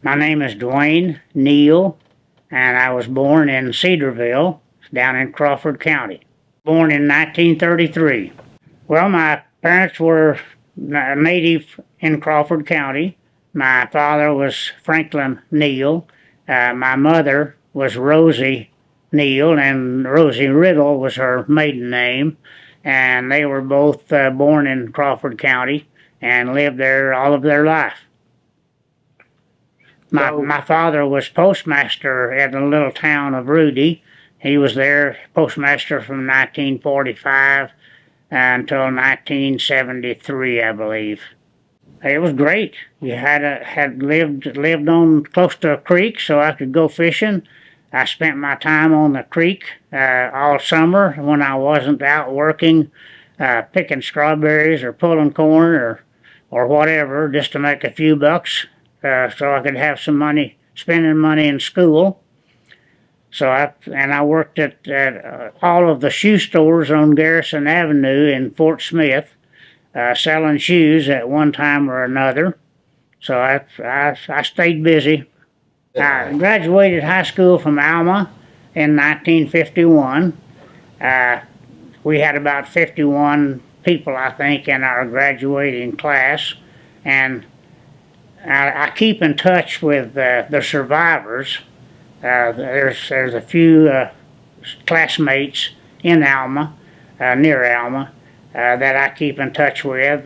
My name is Duane Neal, and I was born in Cedarville, down in Crawford County. Born in 1933. Well, my parents were native in Crawford County. My father was Franklin Neal. My mother was Rosie Neal, and Rosie Riddle was her maiden name. And they were both born in Crawford County and lived there all of their life. My father was postmaster at the little town of Rudy. He was there postmaster from 1945 until 1973, I believe. It was great. You had lived on close to a creek, so I could go fishing. I spent my time on the creek all summer when I wasn't out working, picking strawberries or pulling corn or whatever, just to make a few bucks, so I could have some money, spending money in school. So I worked at all of the shoe stores on Garrison Avenue in Fort Smith, selling shoes at one time or another. So I stayed busy. I graduated high school from Alma in 1951. We had about 51 people, I think, in our graduating class, and I keep in touch with the survivors. There's a few classmates in Alma, near Alma, that I keep in touch with.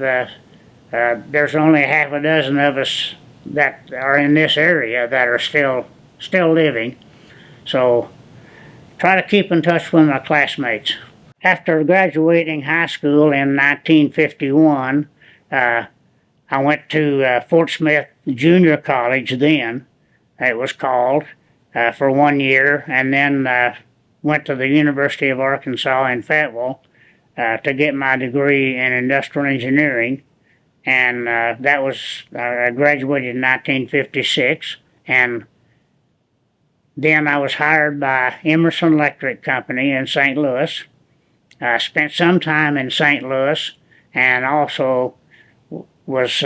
There's only half a dozen of us that are in this area that are still living, so try to keep in touch with my classmates. After graduating high school in 1951, I went to Fort Smith Junior College then, it was called, for 1 year, and then went to the University of Arkansas in Fayetteville to get my degree in industrial engineering. And that was, I graduated in 1956, and then I was hired by Emerson Electric Company in St. Louis. I spent some time in St. Louis, and also was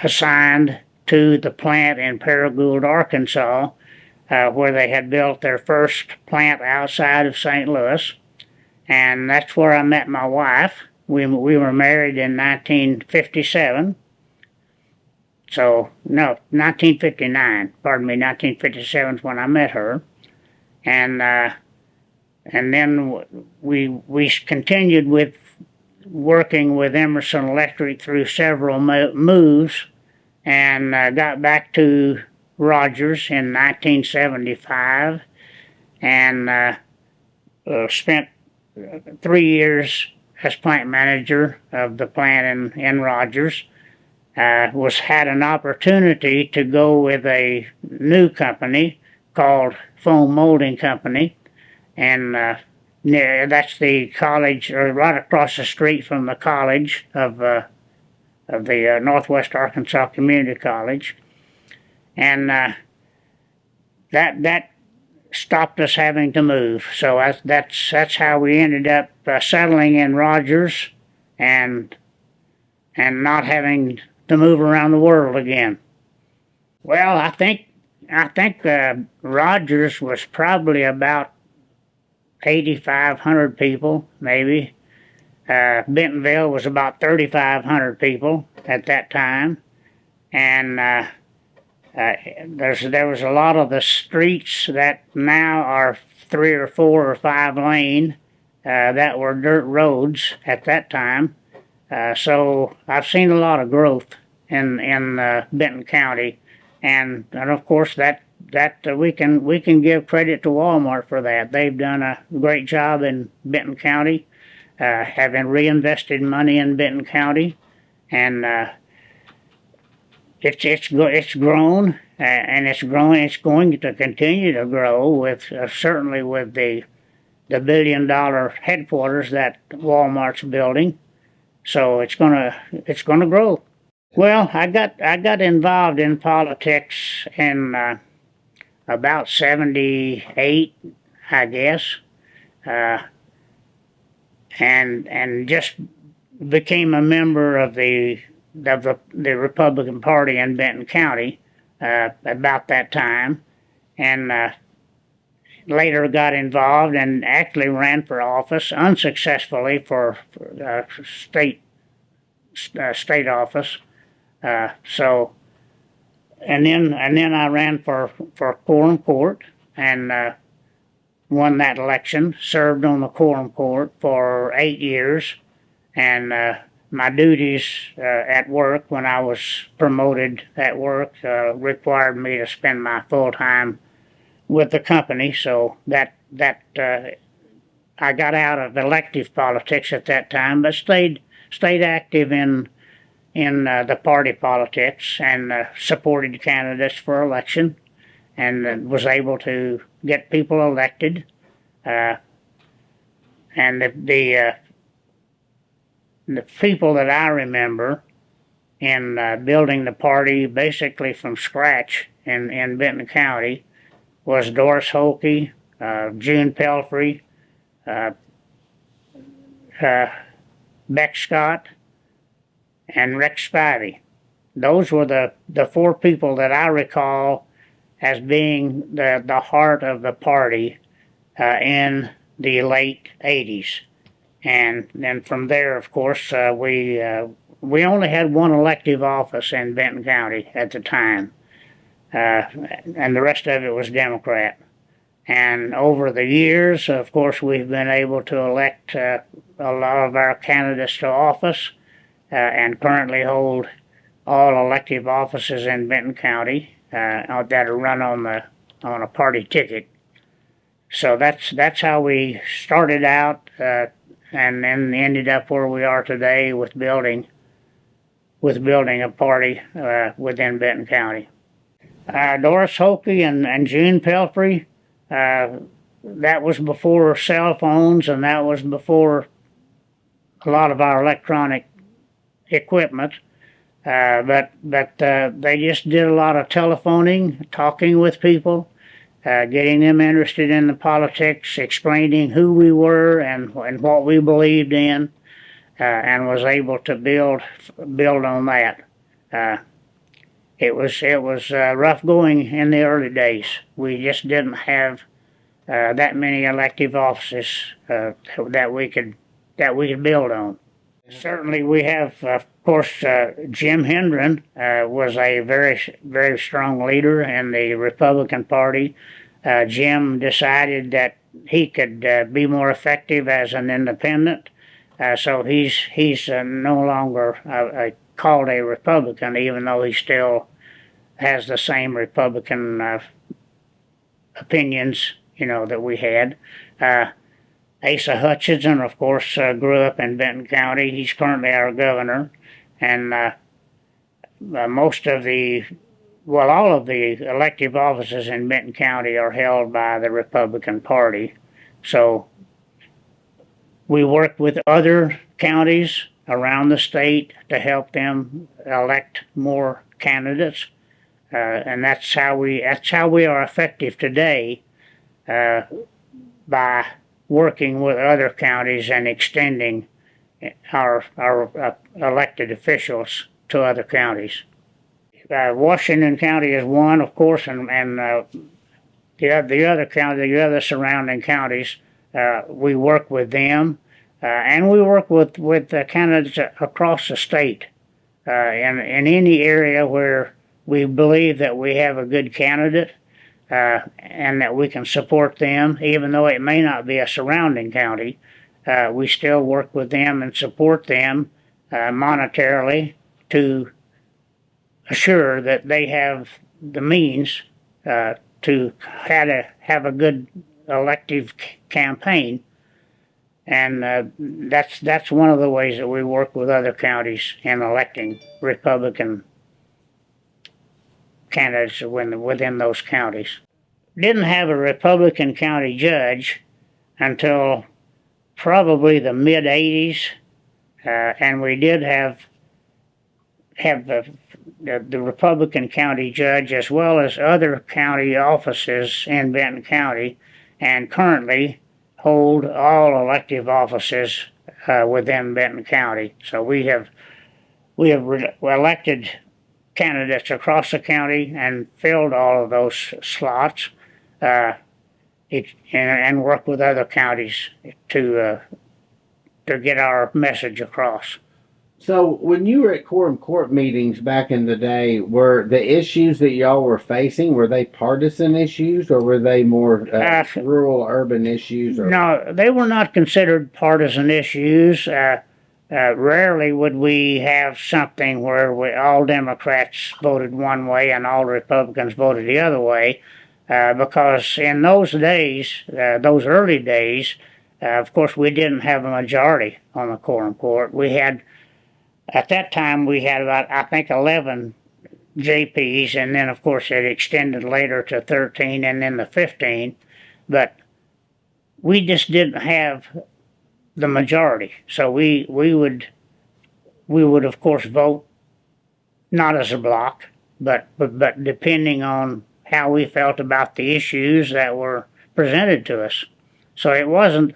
assigned to the plant in Paragould, Arkansas, where they had built their first plant outside of St. Louis, and that's where I met my wife. We were married in 1957. So, no, 1959. Pardon me, 1957 is when I met her. And then we continued with working with Emerson Electric through several moves, and got back to Rogers in 1975, and spent 3 years as plant manager of the plant in Rogers. Had an opportunity to go with a new company called Foam Molding Company, and that's the college, or right across the street from the college of the Northwest Arkansas Community College, and that stopped us having to move. So that's how we ended up settling in Rogers, and not having to move around the world again. Well, I think Rogers was probably about 8,500 people, maybe. Bentonville was about 3,500 people at that time, and there was a lot of the streets that now are 3 or 4 or 5 lane that were dirt roads at that time. So I've seen a lot of growth in Benton County, and of course that we can give credit to Walmart for that. They've done a great job in Benton County, having reinvested money in Benton County, and it's grown, and it's growing. It's going to continue to grow with certainly with the $1 billion headquarters that Walmart's building. So it's gonna grow. Well, I got involved in politics in about 78, I guess, and just became a member of the Republican Party in Benton County. about that time, and later got involved and actually ran for office unsuccessfully for state office. So and then I ran for quorum court and won that election. Served on the quorum court for 8 years, and my duties at work when I was promoted at work required me to spend my full time with the company. So that I got out of elective politics at that time, but stayed active in the party politics and supported candidates for election, and was able to get people elected. And the people that I remember in building the party basically from scratch in Benton County was Doris Holke, June Pelfrey, Beck Scott, and Rex Spivey. Those were the four people that I recall as being the heart of the party in the late 80s. And then from there, of course, we only had one elective office in Benton County at the time, and the rest of it was Democrat. And over the years, of course, we've been able to elect a lot of our candidates to office, and currently hold all elective offices in Benton County that are run on a party ticket. So that's how we started out, and then ended up where we are today with building a party within Benton County. Doris Holke and June Pelfrey, that was before cell phones, and that was before a lot of our electronic equipment. But they just did a lot of telephoning, talking with people, getting them interested in the politics, explaining who we were and what we believed in, and was able to build on that. It was rough going in the early days. We just didn't have that many elective offices that we could build on. Certainly, we have, of course, Jim Hendren was a very, very strong leader in the Republican Party. Jim decided that he could be more effective as an independent, so he's no longer called a Republican, even though he still has the same Republican opinions, that we had. Asa Hutchinson, of course, grew up in Benton County. He's currently our governor, and all of the elective offices in Benton County are held by the Republican Party. So we work with other counties around the state to help them elect more candidates, and that's how we are effective today, by working with other counties and extending our elected officials to other counties. Washington County is one, of course, and the other surrounding counties, we work with them, and we work with candidates across the state. In any area where we believe that we have a good candidate, and that we can support them, even though it may not be a surrounding county, we still work with them and support them monetarily to assure that they have the means to have a good elective campaign. And that's one of the ways that we work with other counties in electing Republican candidates within those counties. Didn't have a Republican county judge until probably the mid-'80s, and we did have the Republican county judge as well as other county offices in Benton County, and currently hold all elective offices within Benton County. So we have elected candidates across the county and filled all of those slots, and worked with other counties to get our message across. So when you were at quorum court meetings back in the day, were the issues that y'all were facing, were they partisan issues or were they more rural urban issues? Or? No, they were not considered partisan issues. Rarely would we have something where all Democrats voted one way and all Republicans voted the other way, because in those days, those early days, of course, we didn't have a majority on the quorum court. At that time, we had about, I think, 11 JPs, and then, of course, it extended later to 13 and then the 15. But we just didn't have the majority. So we would, of course, vote not as a block, but depending on how we felt about the issues that were presented to us. So it wasn't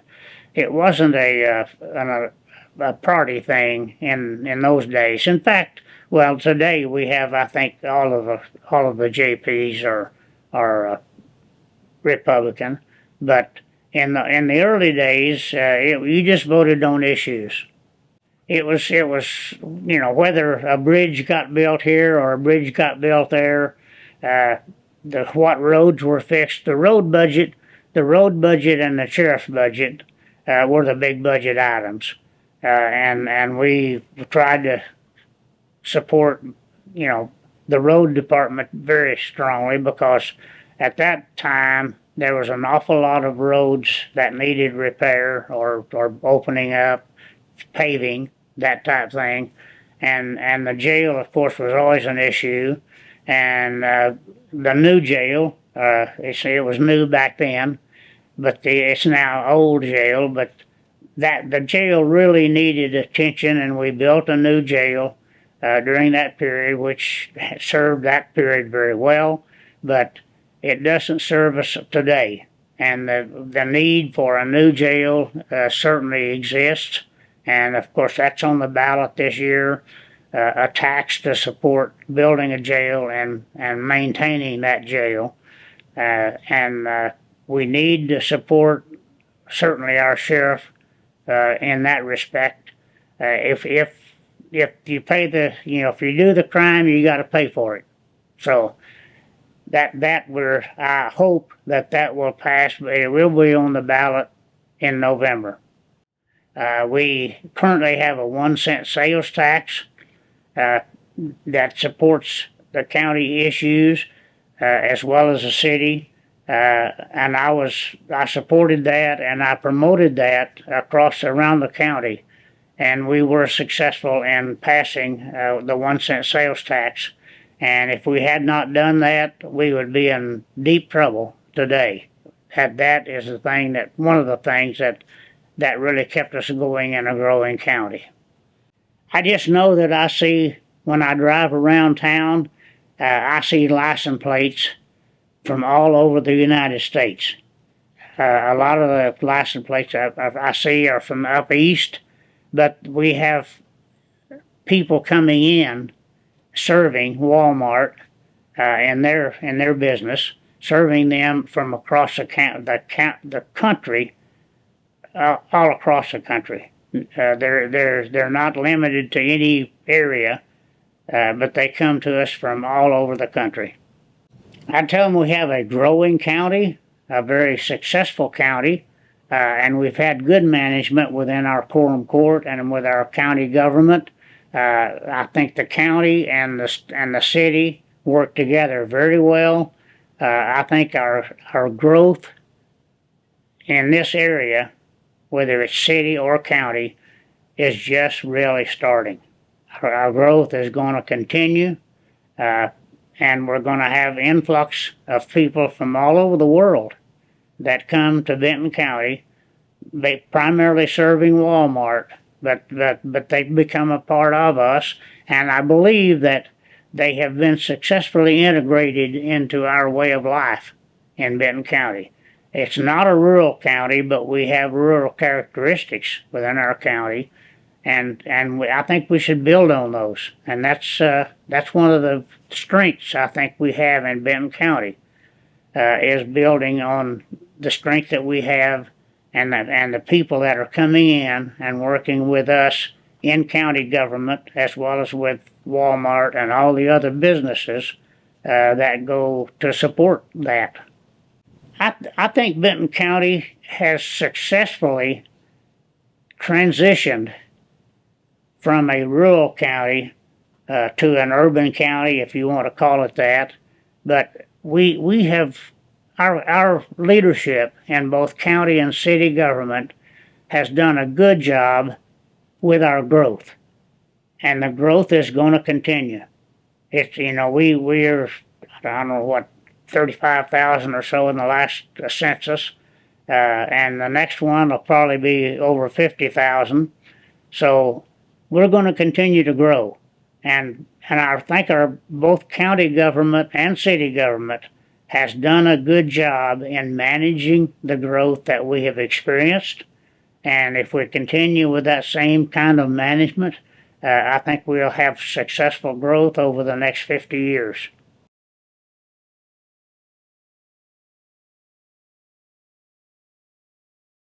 a party thing in those days. In fact, well, today we have, I think, all of the JPs are Republican, but in the early days, you just voted on issues. It was whether a bridge got built here or a bridge got built there, what roads were fixed. The road budget, and the sheriff's budget were the big budget items. And we tried to support, the road department very strongly, because at that time there was an awful lot of roads that needed repair or opening up, paving, that type of thing. And the jail, of course, was always an issue. And the new jail, it was new back then, but it's now old jail, but that the jail really needed attention, and we built a new jail during that period, which served that period very well, but it doesn't serve us today. And the need for a new jail certainly exists, and of course that's on the ballot this year, a tax to support building a jail and maintaining that jail. And we need to support certainly our sheriff in that respect. If you pay if you do the crime, you got to pay for it. So I hope that will pass. But it will be on the ballot in November. We currently have a 1-cent sales tax that supports the county issues as well as the city. And I supported that, and I promoted that around the county, and we were successful in passing the 1-cent sales tax. And if we had not done that, we would be in deep trouble today. That is one of the things that really kept us going in a growing county. I just know that I see, when I drive around town, I see license plates from all over the United States. A lot of the license plates I see are from up east, but we have people coming in serving Walmart in their business, serving them from across the country, all across the country. They're not limited to any area, but they come to us from all over the country. I tell them we have a growing county, a very successful county, and we've had good management within our quorum court and with our county government. I think the county and the city work together very well. I think our growth in this area, whether it's city or county, is just really starting. Our growth is going to continue, and we're going to have influx of people from all over the world that come to Benton County, primarily serving Walmart, but they become a part of us, and I believe that they have been successfully integrated into our way of life in Benton County. It's not a rural county, but we have rural characteristics within our county, I think we should build on those. And that's one of the strengths I think we have in Benton County, is building on the strength that we have and the people that are coming in and working with us in county government as well as with Walmart and all the other businesses that go to support that. I think Benton County has successfully transitioned from a rural county to an urban county, if you want to call it that. But we have our leadership in both county and city government has done a good job with our growth, and the growth is going to continue. It's we're I don't know what 35,000 or so in the last census, and the next one will probably be over 50,000. So we're going to continue to grow, and I think our both county government and city government has done a good job in managing the growth that we have experienced. And if we continue with that same kind of management, I think we'll have successful growth over the next 50 years.